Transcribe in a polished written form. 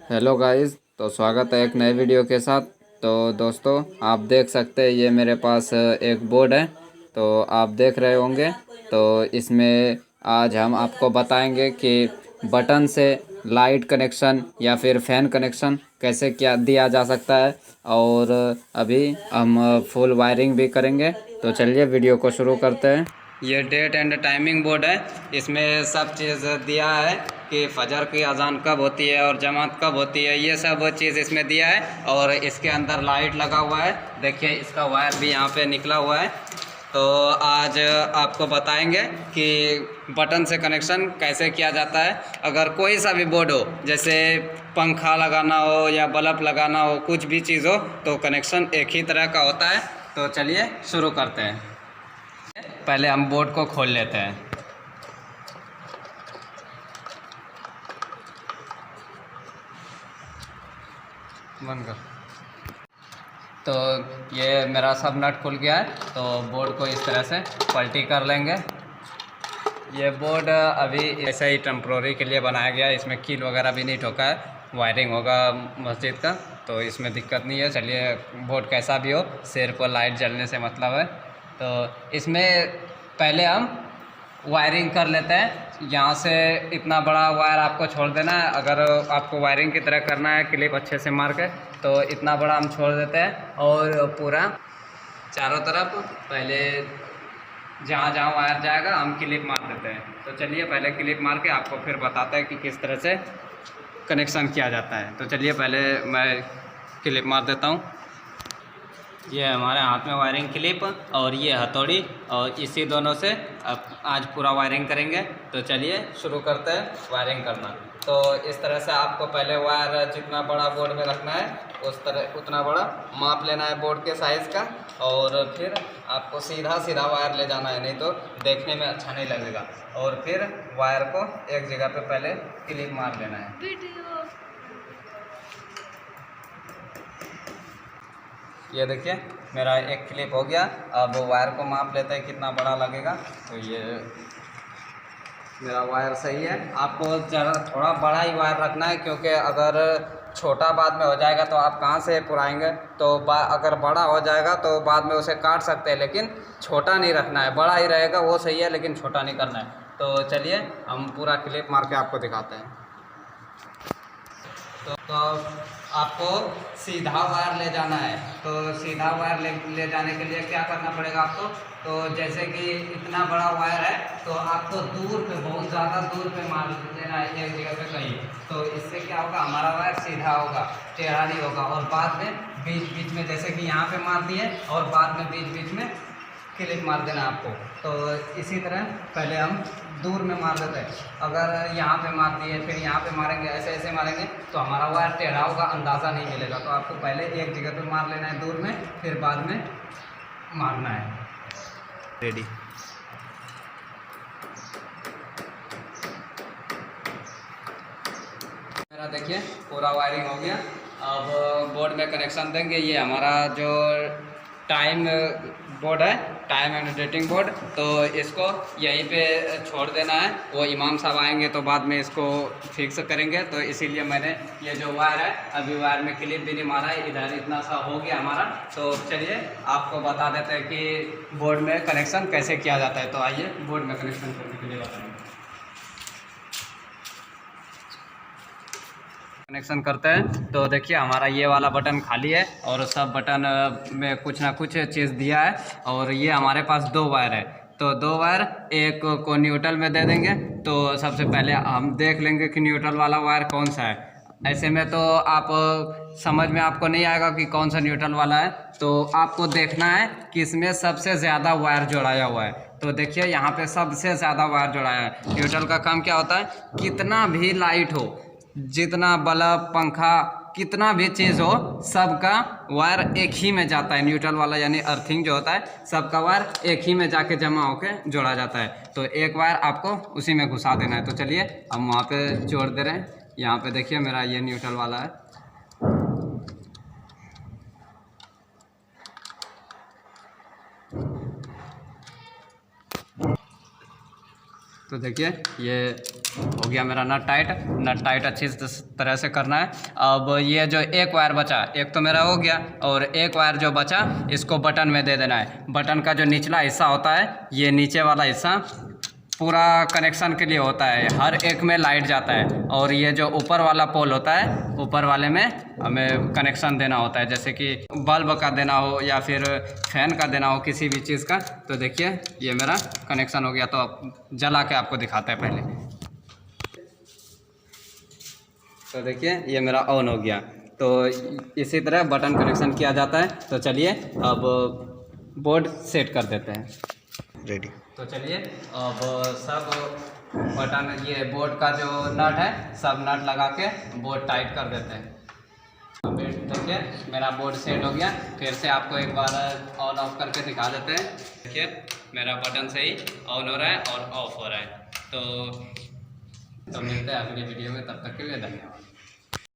Hello guys, तो स्वागत है एक नए वीडियो के साथ। तो दोस्तों, आप देख सकते हैं ये मेरे पास एक बोर्ड है। तो आप देख रहे होंगे। तो इसमें आज हम आपको बताएंगे कि बटन से लाइट कनेक्शन या फिर फैन कनेक्शन कैसे क्या दिया जा सकता है। और अभी हम फुल वायरिंग भी करेंगे। तो चलिए वीडियो को शुरू करते हैं। ये डेट एंड टाइमिंग बोर्ड है। इसमें सब चीज़ दिया है कि फजर की अजान कब होती है और जमात कब होती है, ये सब चीज़ इसमें दिया है। और इसके अंदर लाइट लगा हुआ है, देखिए इसका वायर भी यहाँ पे निकला हुआ है। तो आज आपको बताएंगे कि बटन से कनेक्शन कैसे किया जाता है। अगर कोई सा भी बोर्ड हो, जैसे पंखा लगाना हो या बल्ब लगाना हो, कुछ भी चीज़ हो, तो कनेक्शन एक ही तरह का होता है। तो चलिए शुरू करते हैं। पहले हम बोर्ड को खोल लेते हैं। बंद कर। तो ये मेरा सब नट खुल गया है। तो बोर्ड को इस तरह से पलटी कर लेंगे। ये बोर्ड अभी ऐसे ही टेम्प्रोरी के लिए बनाया गया है। इसमें कील वगैरह भी नहीं ठोका है, वायरिंग होगा मस्जिद का, तो इसमें दिक्कत नहीं है। चलिए, बोर्ड कैसा भी हो, सिर को लाइट जलने से मतलब है। तो इसमें पहले हम वायरिंग कर लेते हैं। यहाँ से इतना बड़ा वायर आपको छोड़ देना है। अगर आपको वायरिंग की तरह करना है क्लिप अच्छे से मार के, तो इतना बड़ा हम छोड़ देते हैं। और पूरा चारों तरफ पहले जहाँ जहाँ वायर जाएगा हम क्लिप मार देते हैं। तो चलिए पहले क्लिप मार के आपको फिर बताते हैं कि किस तरह से कनेक्शन किया जाता है। तो चलिए पहले मैं क्लिप मार देता हूँ। ये हमारे हाथ में वायरिंग क्लिप और ये हथौड़ी, और इसी दोनों से अब आज पूरा वायरिंग करेंगे। तो चलिए शुरू करते हैं वायरिंग करना। तो इस तरह से आपको पहले वायर जितना बड़ा बोर्ड में रखना है उस तरह उतना बड़ा माप लेना है बोर्ड के साइज़ का। और फिर आपको सीधा सीधा वायर ले जाना है, नहीं तो देखने में अच्छा नहीं लगेगा। और फिर वायर को एक जगह पे पहले क्लिप मार लेना है। ये देखिए मेरा एक क्लिप हो गया। अब वायर को माप लेते हैं कितना बड़ा लगेगा। तो ये मेरा वायर सही है। आपको ज़रा थोड़ा बड़ा ही वायर रखना है, क्योंकि अगर छोटा बाद में हो जाएगा तो आप कहाँ से पुराएंगे। तो अगर बड़ा हो जाएगा तो बाद में उसे काट सकते हैं, लेकिन छोटा नहीं रखना है। बड़ा ही रहेगा वो सही है, लेकिन छोटा नहीं करना है। तो चलिए हम पूरा क्लिप मार के आपको दिखाते हैं। तो आपको सीधा वायर ले जाना है। तो सीधा वायर ले जाने के लिए क्या करना पड़ेगा आपको। तो जैसे कि इतना बड़ा वायर है, तो आपको दूर पे, बहुत ज़्यादा दूर पे मार देना है एक जगह पे कहीं। तो इससे क्या होगा, हमारा वायर सीधा होगा, टेढ़ा नहीं होगा। और बाद में बीच बीच में, जैसे कि यहाँ पे मार दिए और बाद में बीच बीच में क्लिप मार देना आपको। तो इसी तरह पहले हम दूर में मार देते हैं। अगर यहाँ पे मार दिए फिर यहाँ पे मारेंगे, ऐसे ऐसे मारेंगे तो हमारा वायर टेढ़ा होगा, अंदाज़ा नहीं मिलेगा। तो आपको पहले एक जगह पे मार लेना है दूर में, फिर बाद में मारना है। रेडी। मेरा देखिए पूरा वायरिंग हो गया। अब बोर्ड में कनेक्शन देंगे। ये हमारा जो टाइम बोर्ड है, टाइम एंड डेटिंग बोर्ड, तो इसको यहीं पे छोड़ देना है। वो इमाम साहब आएंगे तो बाद में इसको फिक्स करेंगे। तो इसीलिए मैंने ये जो वायर है, अभी वायर में क्लिप भी नहीं मारा है, इधर इतना सा हो गया हमारा। तो चलिए आपको बता देते हैं कि बोर्ड में कनेक्शन कैसे किया जाता है। तो आइए बोर्ड में कनेक्शन करने के लिए बताएंगे। कनेक्शन करते हैं। तो देखिए हमारा ये वाला बटन खाली है और सब बटन में कुछ ना कुछ चीज़ दिया है। और ये हमारे पास दो वायर है। तो दो वायर, एक को न्यूट्रल में दे देंगे। तो सबसे पहले हम देख लेंगे कि न्यूट्रल वाला वायर कौन सा है। ऐसे में तो आप समझ में आपको नहीं आएगा कि कौन सा न्यूट्रल वाला है। तो आपको देखना है कि इसमें सबसे ज़्यादा वायर जोड़ाया हुआ है। तो देखिए यहाँ पे सबसे ज़्यादा वायर जोड़ाया है। न्यूट्रल का काम क्या होता है, कितना भी लाइट हो, जितना बल्ब, पंखा, कितना भी चीज़ हो, सबका वायर एक ही में जाता है। न्यूट्रल वाला यानी अर्थिंग जो होता है, सबका वायर एक ही में जाके जमा होके जोड़ा जाता है। तो एक वायर आपको उसी में घुसा देना है। तो चलिए हम वहाँ पे जोड़ दे रहे हैं। यहाँ पे देखिए मेरा ये न्यूट्रल वाला है। तो देखिए ये हो गया मेरा नट टाइट अच्छी तरह से करना है। अब ये जो एक वायर बचा, एक तो मेरा हो गया, और एक वायर जो बचा इसको बटन में दे देना है। बटन का जो निचला हिस्सा होता है, ये नीचे वाला हिस्सा पूरा कनेक्शन के लिए होता है, हर एक में लाइट जाता है। और ये जो ऊपर वाला पोल होता है, ऊपर वाले में हमें कनेक्शन देना होता है, जैसे कि बल्ब का देना हो या फिर फैन का देना हो, किसी भी चीज़ का। तो देखिए ये मेरा कनेक्शन हो गया। तो जला के आपको दिखाते हैं पहले। तो देखिए ये मेरा ऑन हो गया। तो इसी तरह बटन कनेक्शन किया जाता है। तो चलिए अब बोर्ड सेट कर देते हैं। रेडी। तो चलिए अब सब बटन, ये बोर्ड का जो नट है, सब नट लगा के बोर्ड टाइट कर देते हैं। अब देखिए मेरा बोर्ड सेट हो गया। फिर से आपको एक बार ऑन ऑफ करके दिखा देते हैं। देखिए मेरा बटन से ही ऑन हो रहा है और ऑफ हो रहा है। तो मिलते हैं अगली वीडियो में, तब तक के लिए धन्यवाद।